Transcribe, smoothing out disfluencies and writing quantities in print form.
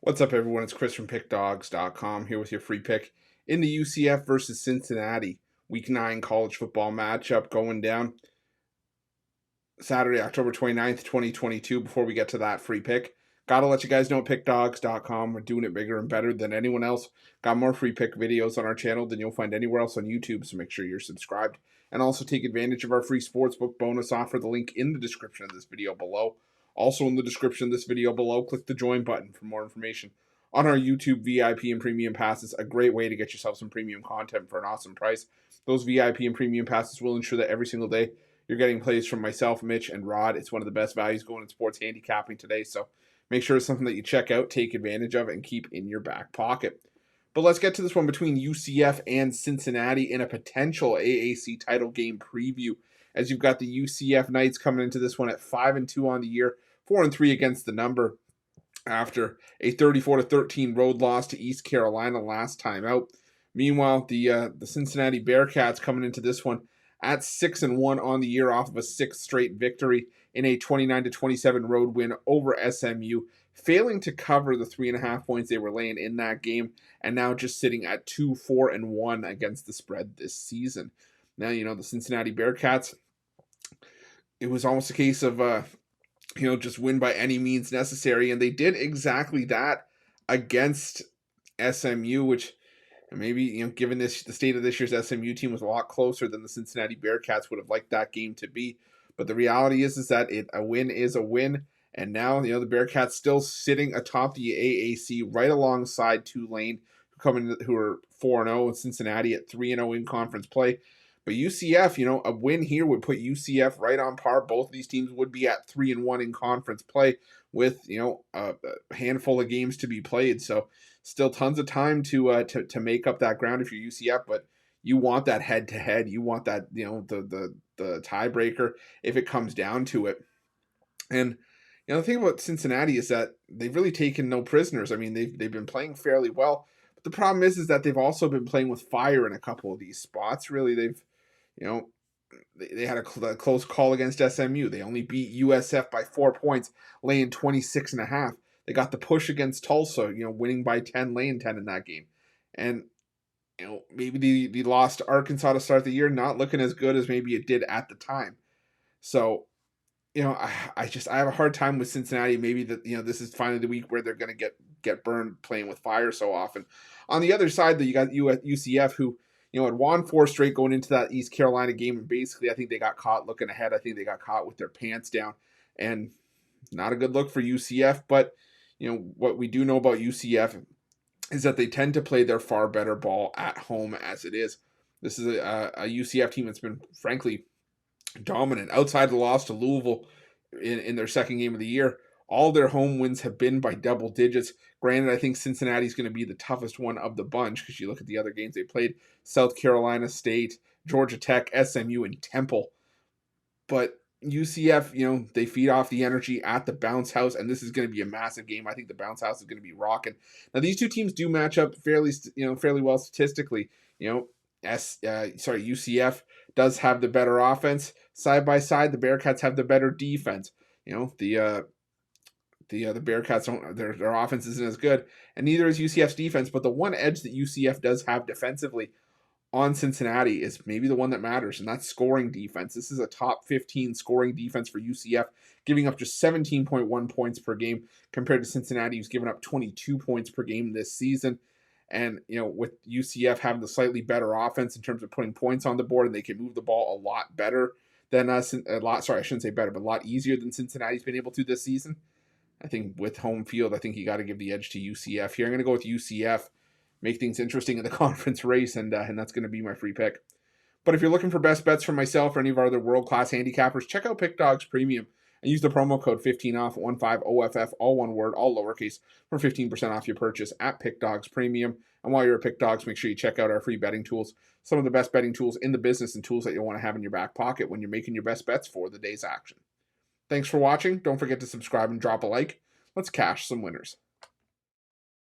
What's up, everyone? It's Chris from Pickdawgz.com here with your free pick in the UCF versus Cincinnati Week 9 college football matchup going down Saturday, October 29th, 2022. Before we get to that free pick, got to let you guys know at Pickdawgz.com, we're doing it bigger and better than anyone else. Got more free pick videos on our channel than you'll find anywhere else on YouTube, so make sure you're subscribed. And also take advantage of our free Sportsbook bonus offer, the link in the description of this video below. Also in the description of this video below, click the join button for more information on our YouTube VIP and premium passes, a great way to get yourself some premium content for an awesome price. Those VIP and premium passes will ensure that every single day you're getting plays from myself, Mitch, and Rod. It's one of the best values going in sports handicapping today, so make sure it's something that you check out, take advantage of, and keep in your back pocket. But let's get to this one between UCF and Cincinnati in a potential AAC title game preview, as you've got the UCF Knights coming into this one at 5-2 on the year, 4-3 against the number after a 34-13 road loss to East Carolina last time out. Meanwhile, the Cincinnati Bearcats coming into this one at 6-1 on the year off of a sixth straight victory in a 29-27 road win over SMU, failing to cover the 3.5 points they were laying in that game, and now just sitting at 2-4-1 against the spread this season. Now, the Cincinnati Bearcats, it was almost a case of just win by any means necessary, and they did exactly that against SMU, which maybe, given the state of this year's SMU team, was a lot closer than the Cincinnati Bearcats would have liked that game to be. But the reality is that a win is a win, and now, the Bearcats still sitting atop the AAC right alongside Tulane, who are 4-0, and Cincinnati at 3-0 in conference play. But UCF, a win here would put UCF right on par. Both of these teams would be at 3-1 in conference play with, a handful of games to be played. So still tons of time to make up that ground if you're UCF, but you want that head-to-head. You want that, the tiebreaker if it comes down to it. And, the thing about Cincinnati is that they've really taken no prisoners. I mean, they've been playing fairly well. But the problem is that they've also been playing with fire in a couple of these spots. Really, they had a close call against SMU. They only beat USF by 4 points, laying 26.5. They got the push against Tulsa, winning by 10, laying 10 in that game. And, maybe the loss to Arkansas to start the year, not looking as good as maybe it did at the time. So, I have a hard time with Cincinnati. Maybe that, this is finally the week where they're going to get burned playing with fire so often. On the other side, though, you got UCF, who, had won 4 straight going into that East Carolina game, and basically I think they got caught looking ahead. I think they got caught with their pants down, and not a good look for UCF. But, what we do know about UCF is that they tend to play their far better ball at home as it is. This is a UCF team that's been, frankly, dominant. Outside the loss to Louisville in their second game of the year, all their home wins have been by double digits. Granted, I think Cincinnati's going to be the toughest one of the bunch because you look at the other games they played: South Carolina State, Georgia Tech, SMU, and Temple. But UCF, they feed off the energy at the bounce house, and this is going to be a massive game. I think the bounce house is going to be rocking. Now, these two teams do match up fairly well statistically. UCF does have the better offense. Side by side, the Bearcats have the better defense. The Bearcats don't, their offense isn't as good, and neither is UCF's defense. But the one edge that UCF does have defensively on Cincinnati is maybe the one that matters, and that's scoring defense. This is a top 15 scoring defense for UCF, giving up just 17.1 points per game compared to Cincinnati, who's given up 22 points per game this season. And, with UCF having the slightly better offense in terms of putting points on the board, and they can move the ball a lot better than us. A lot easier than Cincinnati's been able to this season. I think with home field, I think you got to give the edge to UCF here. I'm going to go with UCF, make things interesting in the conference race, and that's going to be my free pick. But if you're looking for best bets from myself or any of our other world-class handicappers, check out Pick Dawgz Premium and use the promo code 15OFF, 15OFF, all one word, all lowercase, for 15% off your purchase at Pick Dawgz Premium. And while you're at Pick Dawgz, make sure you check out our free betting tools, some of the best betting tools in the business and tools that you'll want to have in your back pocket when you're making your best bets for the day's action. Thanks for watching. Don't forget to subscribe and drop a like. Let's cash some winners.